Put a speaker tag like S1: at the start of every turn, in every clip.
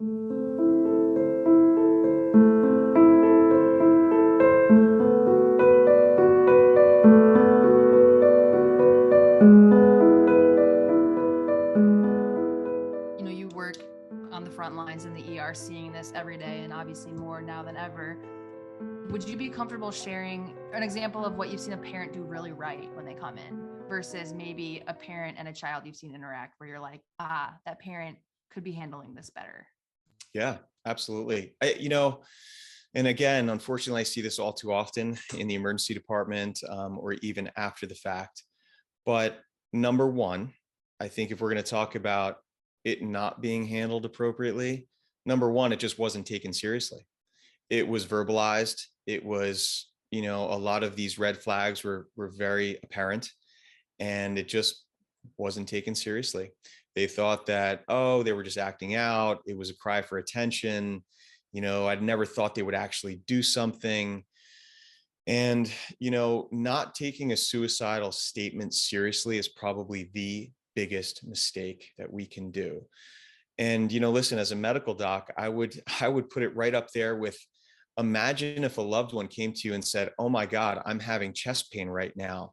S1: You work on the front lines in the ER seeing this every day, and obviously more now than ever. Would you be comfortable sharing an example of what you've seen a parent do really right when they come in versus maybe a parent and a child you've seen interact where you're like, that parent could be handling this better?
S2: Yeah, absolutely. And again, unfortunately, I see this all too often in the emergency department, or even after the fact. But number one, I think if we're going to talk about it not being handled appropriately, number one, it just wasn't taken seriously. It was verbalized. It was, a lot of these red flags were very apparent, and it just wasn't taken seriously. They thought that, oh, they were just acting out. It was a cry for attention. I'd never thought they would actually do something. And, not taking a suicidal statement seriously is probably the biggest mistake that we can do. And, listen, as a medical doc, I would put it right up there with, imagine if a loved one came to you and said, oh my God, I'm having chest pain right now.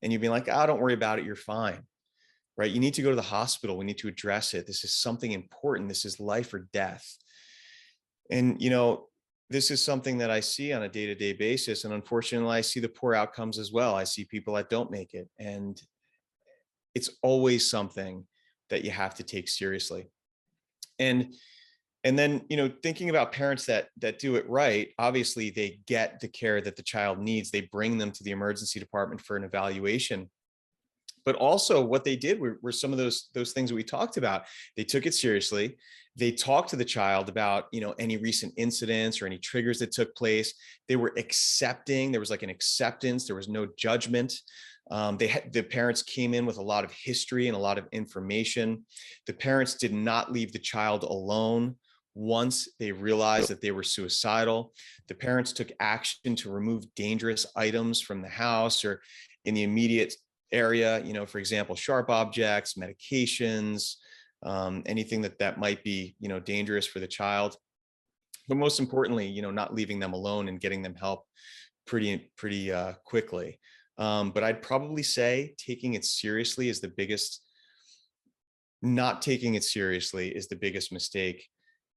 S2: And you'd be like, oh, don't worry about it. You're fine. Right. You need to go to the hospital. We need to address it. This is something important. This is life or death. And, this is something that I see on a day-to-day basis. And unfortunately, I see the poor outcomes as well. I see people that don't make it. And it's always something that you have to take seriously. And then, thinking about parents that do it right, obviously they get the care that the child needs. They bring them to the emergency department for an evaluation. But also what they did were some of those things that we talked about. They took it seriously. They talked to the child about, any recent incidents or any triggers that took place. They were accepting. There was like an acceptance. There was no judgment. The parents came in with a lot of history and a lot of information. The parents did not leave the child alone once they realized that they were suicidal. The parents took action to remove dangerous items from the house or in the immediate area, for example, sharp objects, medications, anything that might be, dangerous for the child. But most importantly, not leaving them alone and getting them help pretty quickly. But I'd probably say not taking it seriously is the biggest mistake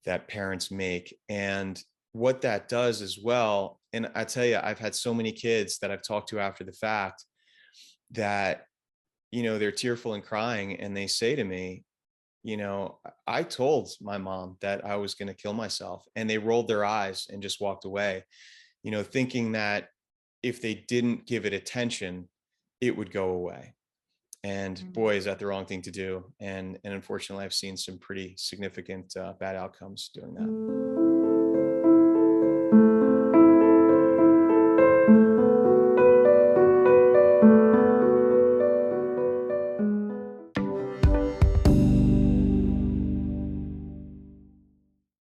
S2: that parents make. And what that does as well, and I tell you, I've had so many kids that I've talked to after the fact that, they're tearful and crying, and they say to me, I told my mom that I was going to kill myself, and they rolled their eyes and just walked away, thinking that if they didn't give it attention, it would go away. And boy, is that the wrong thing to do. And unfortunately, I've seen some pretty significant bad outcomes doing that.